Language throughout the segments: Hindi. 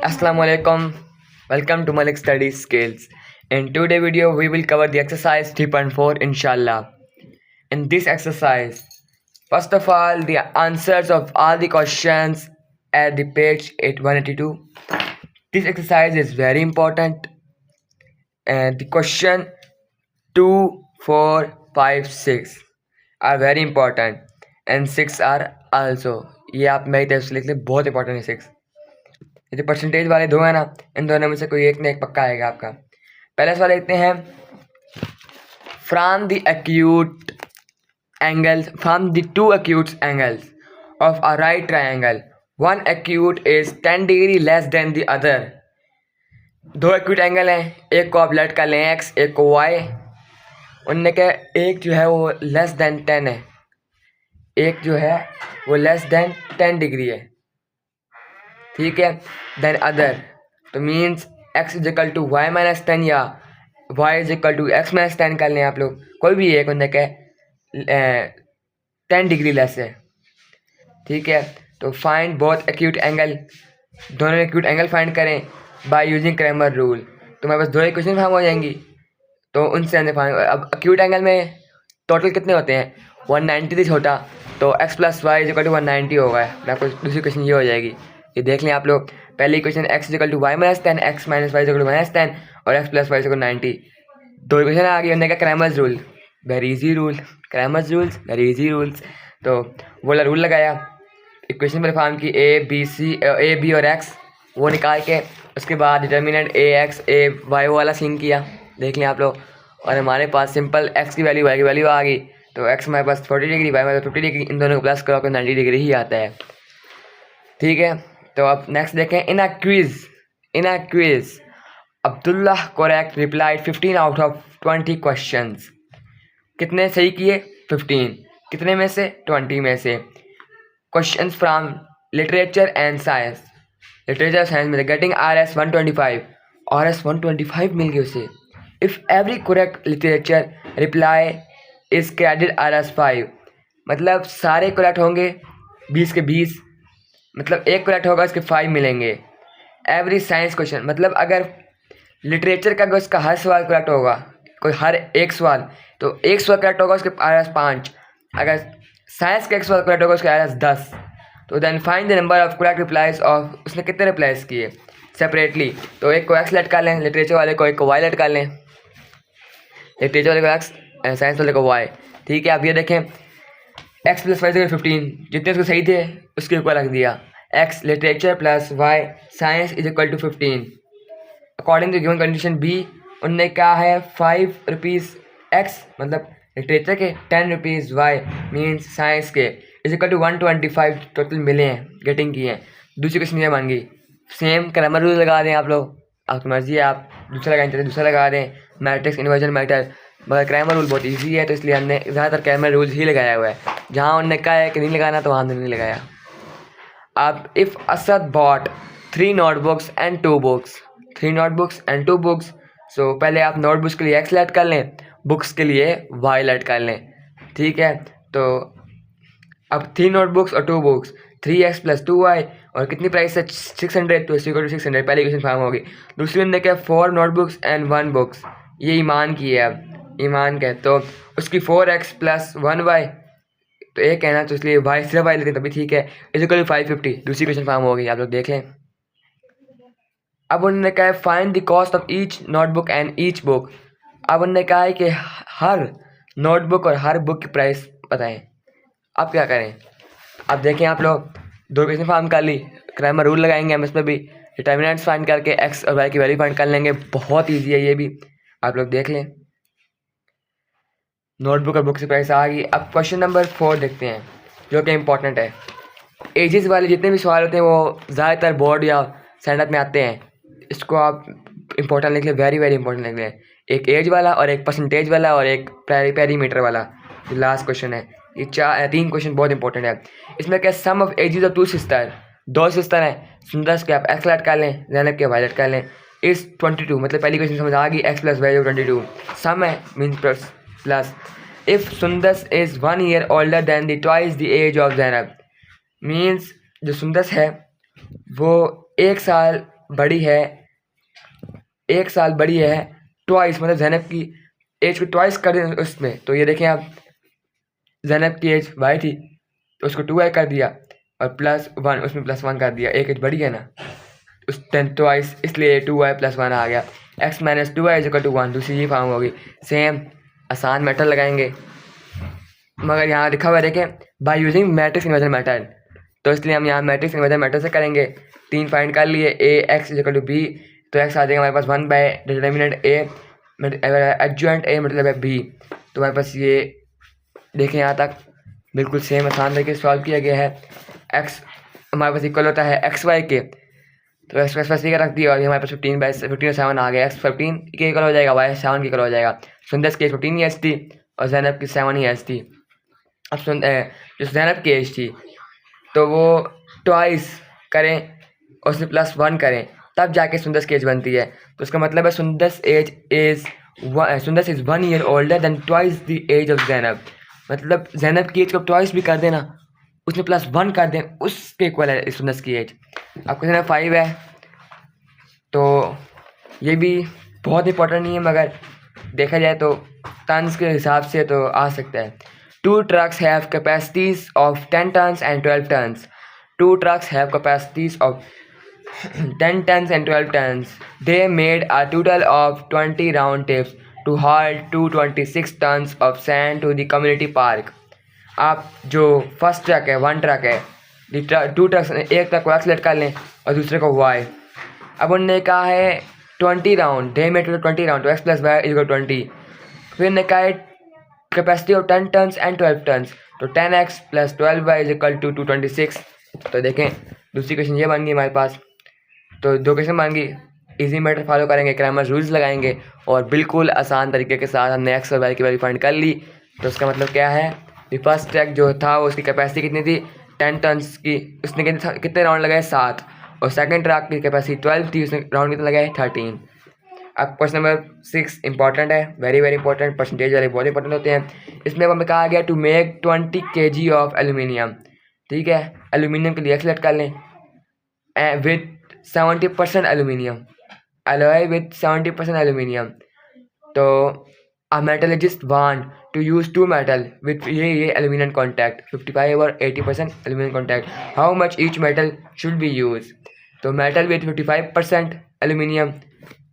Assalamu alaikum. Welcome to Malik Study Skills. In today's video, we will cover the exercise 3.4 inshallah. In this exercise, first of all, the answers of all the questions at the page 182. This exercise is very important. And the question 2, 4, 5, 6 are very important. And 6 are also. ये आप मेरी तरफ से लिख लें, बहुत इंपॉर्टेंट है 6. ये जो परसेंटेज वाले दो है ना, इन दोनों में से कोई एक ना एक पक्का आएगा आपका. पहले सवाल देखते हैं. From the acute angles, from the two acute angles of a right triangle, one acute is 10 degree less than the other. दो acute angle हैं, एक को आप लेट कर लें x, एक को y. उनने के एक जो है वो लेस देन 10 है, एक जो है वो लेस देन 10 डिग्री है, ठीक है. देन अदर तो means x is equal to Y minus 10 या y is equal to X minus 10 कर लें आप लोग, कोई भी एक उनने के 10 डिग्री लेस है, ठीक है. तो फाइंड बोथ एक्यूट एंगल, दोनों एक्यूट एंगल फाइंड करें बाय यूजिंग क्रैमर रूल. तो मेरे पास दो इक्वेशन फाइंड हो जाएंगी, तो उनसे हमने फाइंड. अब एक्यूट एंगल में टोटल कितने होते हैं, 190 से छोटा, तो x plus Y is equal to 190 होगा. मैं आपको दूसरी क्वेश्चन ये हो जाएगी, ये देख लें आप लोग. पहली equation x is equal to Y minus 10, X minus Y is equal to minus 10 और x plus Y is equal to 90. दो इक्वेशन आ गई, उन्होंने कहा Cramer's rule, very easy rule, Cramer's rules very easy rules. तो वो वाला रूल लगाया, इक्वेशन पर फॉर्म की ए बी और x, वो निकाल के उसके बाद डिटर्मिनेंट ए एक्स ए वाई वाला सीन किया, देख लें आप लोग. और हमारे पास सिंपल x की वैल्यू y की वैल्यू आ गई, तो x हमारे पास 40 डिग्री, y हमारे पास 50 डिग्री, इन दोनों को प्लस करो तो 90 डिग्री ही आता है, ठीक है. तो अब नेक्स्ट देखें. In a quiz Abdullah correct replied 15 out of 20 questions. कितने सही किए, 15. कितने में से, 20 में से. Questions from literature and science, literature science में गेटिंग RS 125 मिल गए उसे. If every correct literature reply is credit RS 5, मतलब सारे करेक्ट होंगे 20 के 20, मतलब एक करेक्ट होगा उसके 5 मिलेंगे. एवरी साइंस क्वेश्चन, मतलब अगर लिटरेचर का उसका हर सवाल करेक्ट होगा, कोई हर एक सवाल, तो एक सवाल करेक्ट होगा उसके RS 5. अगर साइंस का एक सवाल करेक्ट होगा उसके RS 10. तो then find the number of correct replies of, उसने कितने रिप्लाईज किए सेपरेटली. तो एक को एक्स लेट कर लें, लिटरेचर वाले को एक को वाई लेट कर लें, लिटरेचर वाले को एक्स, साइंस वाले को वाई, ठीक है. आप ये देखें, एक्स प्लस वाई 15, जितने उसको सही थे उसके ऊपर रख दिया. X literature plus Y science is equal to 15. According to given condition B, उनने कहा है 5 रुपीज़ एक्स, मतलब लिटरेचर के 10 रुपीज़ वाई मीन्स साइंस के इज इक्वल टू 125 टोटल मिले हैं, गेटिंग की हैं. दूसरी क्वेश्चन ये मांगी, सेम क्रैमर रूल लगा दें आप लोग, आपकी मर्जी है, आप दूसरा लगाएं चाहते दूसरा लगा दें, मैट्रिक्स इन्वर्जन मैटर, मगर क्रैमर रूल बहुत इजी है तो इसलिए हमने ज़्यादातर क्रैमर रूल ही लगाया हुआ है. जहाँ उन्होंने कहा है कि नहीं लगाना तो वहाँ नहीं लगाया. अब if Asad bought 3 notebooks and 2 books, 3 notebooks and 2 books. So पहले आप नोटबुक्स के लिए एक्स लेट कर लें, बुक्स के लिए वाई लेट कर लें, ठीक है. तो अब 3 नोटबुक्स और 2 बुक्स, 3x प्लस 2y, और कितनी प्राइस है 600, तो इसी को 600, पहली क्वेश्चन फॉर्म होगी. दूसरी ने क्या 4 नोटबुक्स एंड 1 बुक्स, ये ईमान की है. अब ईमान का है तो उसकी 4x प्लस 1y, तो एक है ना, तो इसलिए y सिर्फ y लेते तभी ठीक है, इसी को 550, दूसरी क्वेश्चन फॉर्म होगी, आप लोग देख लें. अब उन्होंने कहा है find the cost of each notebook and each book. अब उन्होंने कहा है कि हर नोटबुक और हर बुक की प्राइस बताएं. अब क्या करें, अब देखें आप लोग, दो क्वेश्चन फॉर्म कर ली, क्रैमर रूल लगाएंगे हम इसमें भी, डिटर्मिनेंट्स फाइंड करके एक्स और वाई की वैल्यू फाइंड कर लेंगे, बहुत इजी है ये भी, आप लोग देख लें. नोटबुक और बुक की प्राइस आ गई. अब क्वेश्चन नंबर 4 देखते हैं, जो कि इंपॉर्टेंट है. एजेस वाले जितने भी सवाल होते हैं वो ज़्यादातर बोर्ड या स्टैंडअप में आते हैं, इसको आप इंपॉर्टेंट लिख लें, वेरी वेरी इंपॉर्टेंट लिख लें. एक एज वाला और एक परसेंटेज वाला और एक पेरीमीटर वाला, जो लास्ट क्वेश्चन है. ये 3 क्वेश्चन बहुत इंपॉर्टेंट है. इसमें क्या sum of ages of 2 sister, 2 sister हैं, सुंदर के आप एक्स लेट कर लें, जैनब के वाई लेट कर लें, इस 22, मतलब पहली क्वेश्चन समझ आ गई, एक्स प्लस वाई 22. सम है means plus. If Sundas is 1 year older than the twice the age of Zainab, means जो सुंदस है वो 1 साल बड़ी है, 1 साल बड़ी है ट्वाइस, मतलब ज़ैनब की एज को ट्वाइस कर दें उसमें। तो ये देखें आप, ज़ैनब की एज वाई थी तो उसको 2y कर दिया और +1 उसमें +1 कर दिया, एक एज बड़ी है ना उस 10 ट्वाइस, इसलिए 2y +1 आ गया। x - 2y = 1, दूसरी ये फॉर्म होगी। सेम आसान मेथड लगाएंगे, मगर यहाँ लिखा हुआ देखें by using matrix inversion method, तो इसलिए हम यहाँ मैट्रिक्स इन्वर्जन मेथड से करेंगे। 3 फाइंड कर लिए, ax = b, तो x आ जाएगा हमारे पास 1/डिटर्मिनेंट a एडजॉइंट a मतलब b। तो हमारे पास ये देखें यहाँ तक बिल्कुल सेम आसान तरीके से सॉल्व किया गया है। x हमारे पास इक्वल होता है xy के, तो x पास का रख दिया और ये हमारे पास 15/7 आ गया। x 15 के इक्वल हो जाएगा, y 7 के इक्वल हो जाएगा। सुंदर की 15 ही एज थी और ज़ैनब की 7 ही एज थी। अब जो ज़ैनब की एज थी तो वो ट्वाइस करें और उसमें +1 करें, तब जाके सुंदर की एज बनती है। तो उसका मतलब है Sundar is 1 year older than twice the age of Zainab, मतलब ज़ैनब की एज को ट्वाइस भी कर देना, उसमें +1 कर दें, उसके इक्वल है सुंदर की एज। अब क्वेश्चन 5 है, तो ये भी बहुत इंपॉर्टेंट नहीं है, मगर देखा जाए तो टन्स के हिसाब से तो आ सकता है। 2 trucks have capacities of 10 tons and 12 tons. 2 trucks have capacities of 10 tons and 12 tons. They made a total of 20 round trips to haul 226 tons of sand to the community park. आप जो फर्स्ट ट्रक है 1 ट्रक है, 2 ट्रक्स, एक ट्रक को एक्स सेलेक्ट कर लें और दूसरे को वाई। अब उन्होंने कहा है 20 राउंड, डे में 20 राउंड, तो x + y = 20। फिर उन्होंने कहा है capacity of 10 tons and 12 tons, तो 10x + 12y = 226। तो देखें दूसरी क्वेश्चन ये बन गई हमारे पास। तो 2 क्वेश्चन बन गई, इजी मेथड फॉलो करेंगे, क्रैमर रूल्स लगाएंगे और बिल्कुल आसान तरीके के साथ हमने x और y की वैल्यू फाइंड कर ली। तो उसका मतलब क्या है, फर्स्ट ट्रक जो था उसकी कैपेसिटी कितनी थी 10 टन्स की, उसने कितने राउंड लगाए 7, और सेकंड ट्रक की कैपेसिटी 12 थी, उसने राउंड कितना लगाए 13। अब क्वेश्चन नंबर 6 इंपॉर्टेंट है, वेरी इंपॉर्टेंट, परसेंटेज वाले बहुत इंपॉर्टेंट होते हैं। इसमें हमें कहा गया to make 20 kg of aluminium, ठीक है, एल्यूमिनियम के लिए सेलेक्ट कर लें with 70% aluminium, alloy with 70% aluminium. तो a metallurgist want to use 2 metal with ये एल्यूमिनियम कॉन्टैक्ट 55 और 80% aluminium contact, how much each metal should be use. तो मेटल विथ 55% एल्यूमिनियम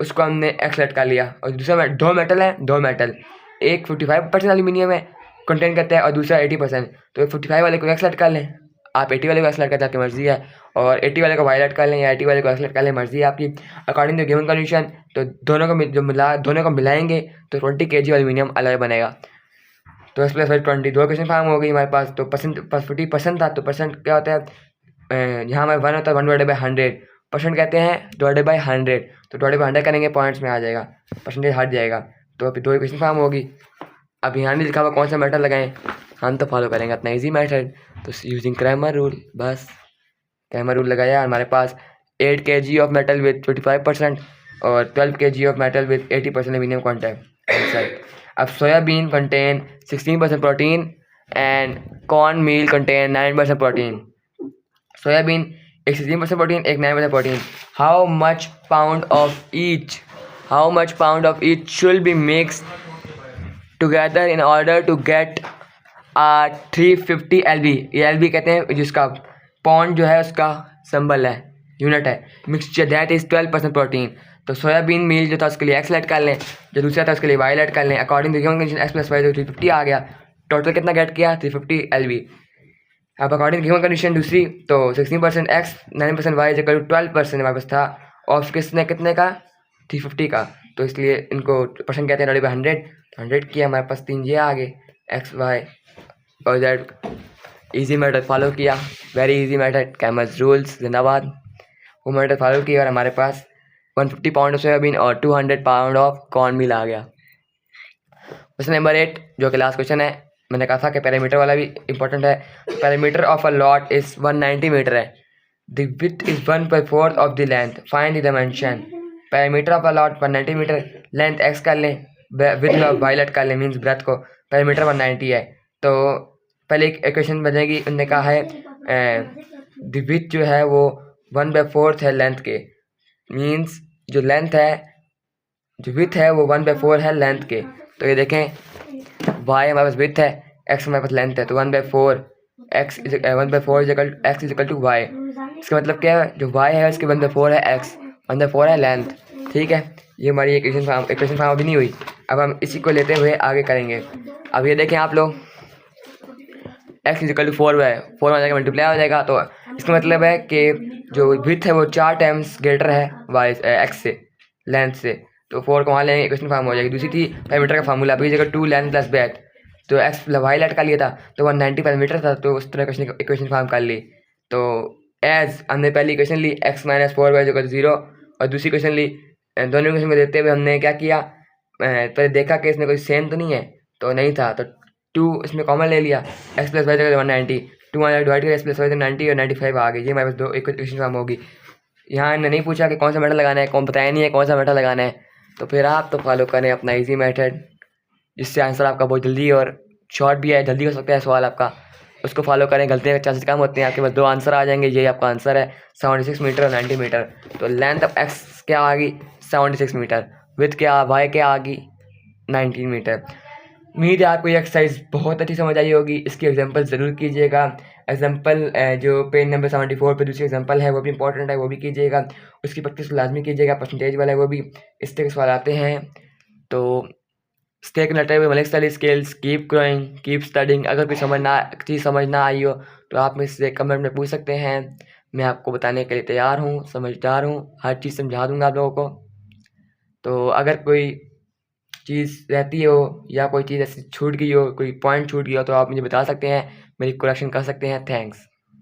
उसको हमने एक्सलेक्ट कर लिया, और दूसरा 2 मेटल है, 2 मेटल, एक 55% एल्यूमिनियम है कंटेन करता है और दूसरा 80%, तो 55 वाले को एक्सलेक्ट कर लें, आप 80 वाले को एक्सलेक्ट करते आपकी मर्जी है, और 80 वाले को वायलेट कर लें या 80 वाले को एक्सलेक्ट कर लें, मर्जी है आपकी अकॉर्डिंग टू गिवन कंडीशन। तो दोनों को मिलाएंगे तो 20 kg एल्यूमिनियम अलॉय बनेगा। तो x + 20 2 क्वेश्चन फॉर्म हो गई हमारे पास। तो परसेंट 50% था, तो परसेंट क्या होता है, यहाँ हमारे 1 होता है 1/100, परसेंट कहते हैं /100, तो /100 करेंगे पॉइंट्स में आ जाएगा, परसेंटेज हट जाएगा। तो अभी 2 क्वेश्चन फॉर्म होगी। अब यहाँ नहीं लिखा हुआ कौन सा मेथड लगाएं, हम तो फॉलो करेंगे अपना इजी मेथड, तो यूजिंग क्रैमर रूल। बस क्रैमर रूल लगाया, हमारे पास 8 kg ऑफ मेटल विथ 25% और 12 kg of metal with 80% aluminium contact. अब soybean contain 16% protein and corn meal contain 9% protein. Soybean एक 16% प्रोटीन, एक 9% protein. How much pound of each should be mixed together in order to get 350 LB। ये LB कहते हैं, जिसका पाउंड जो है उसका सिंबल है, यूनिट है, मिक्सचर दैट इज़ 12% प्रोटीन। तो सोयाबीन मील जो था उसके लिए एक्स लेट कर लें, जो दूसरा था उसके लिए वाई लेट कर लें, according to given condition x + y 350 आ गया, टोटल कितना गेट किया 350 LB। अब अकॉर्डिंग टू गिवन कंडीशन दूसरी, तो 16% x 9% y = 12% हमारे पास था, और किसने कितने का 350 का, तो इसलिए इनको परसेंट कहते हैं 100। 100 किया, हमारे पास 3 ये आ गए x y और z। इजी मेथड फॉलो किया, वेरी इजी मेथड, कैमर्स रूल्स जिंदाबाद। वो मेथड फॉलो किया और हमारे पास 150 पाउंड ऑफ सोयाबीन और 200 पाउंड ऑफ कॉर्न मील आ गया। क्वेश्चन नंबर 8 जो कि लास्ट क्वेश्चन है, मैंने कहा था कि पैरामीटर वाला भी इंपॉर्टेंट है। Parameter of a lot is 190 metre है, the width is 1/4 of the length, find the dimension. Parameter of a lot 190 metre, length x कर लें, विड्थ ऑफ वायलेट कर लें, मीन्स ब्रेथ को, पैरामीटर 190 है। तो पहले एक इक्वेशन बनेगी, उन्होंने कहा है द विड्थ जो है वो 1/4 है लेंथ के, मीन्स जो लेंथ है, जो विथ है वो 1/4 है लेंथ के। तो ये देखें y हमारे पास विथ है, x हमारे पास लेंथ है, तो 1/4 x 1/4 x is equal to y। इसका मतलब क्या है, जो y है उसके 1/4 है x, 1/4 है लेंथ। ठीक है, ये हमारी इक्वेशन फॉर्म अभी नहीं हुई। अब हम इसी को लेते हुए आगे करेंगे। अब ये देखें आप लोग, x is equal to 4y, 4 हो जाएगा, मल्टीप्लाई हो जाएगा। तो इसका मतलब है कि जो विथ है वो 4 टाइम्स ग्रेटर है x से, लेंथ से। तो 4 को वहाँ लेंगे, इक्वेशन फॉर्म हो जाएगी। दूसरी थी पैरामीटर का फार्मूला, अभी जगह 2 लेंथ प्लस ब्रेथ, तो x वाई लेट का लिया था तो 190 पैरामीटर था, तो उस तरह इक्वेशन फॉर्म कर ली। तो एज हमने पहली इक्वेशन ली x माइनस 4y जगह 0, और दूसरी इक्वेशन ली। दोनों इक्वेशन को देते हुए हमने क्या किया, पहले देखा कि इसमें कोई सेम तो नहीं है, तो नहीं था, तो 2 इसमें कॉमन ले लिया, x प्लस वाई जगह 190, 2 डिवाइड कर x प्लस वाई 90 और 95 आ गई। ये हमारे पास दो इक्वेशन फॉर्म होगी। यहाँ इन्होंने नहीं पूछा कि कौन सा मेथड लगाना है, कौन बताया नहीं है कौन सा मेथड लगाना है, तो फिर आप तो फॉलो करें अपना इजी मेथड, जिससे आंसर आपका बहुत जल्दी और शॉर्ट भी है, जल्दी हो सकता है सवाल आपका, उसको फॉलो करें, गलतियों के चांसेस कम होते हैं। आपके पास 2 आंसर आ जाएंगे, ये आपका आंसर है 76 मीटर और 90 मीटर। तो लेंथ ऑफ एक्स क्या आ गई 76 मीटर, विथ क्या वाई क्या आ गई 19 मीटर। उम्मीद है आपको ये एक्सरसाइज बहुत अच्छी समझ आई होगी। इसकी एग्जांपल ज़रूर कीजिएगा। एग्जांपल जो पेज नंबर 74 पे दूसरी एग्जांपल है वो भी इंपॉर्टेंट है, वो भी कीजिएगा। उसकी प्रैक्टिस लाजमी कीजिएगा, परसेंटेज वाला है वो भी। इस तरह के सवाल आते हैं। तो stay connected with Malik study skills, keep growing, keep studying. अगर कोई चीज़ समझ ना आई हो तो आप मुझसे कमेंट में पूछ सकते हैं, मैं आपको बताने के लिए तैयार हूँ, समझदार हूँ, हर चीज़ समझा दूँगा आप लोगों को। तो अगर कोई चीज़ रहती हो या कोई चीज़ ऐसी छूट गई हो, कोई पॉइंट छूट गया हो, तो आप मुझे बता सकते हैं, मेरी करेक्शन कर सकते हैं। थैंक्स।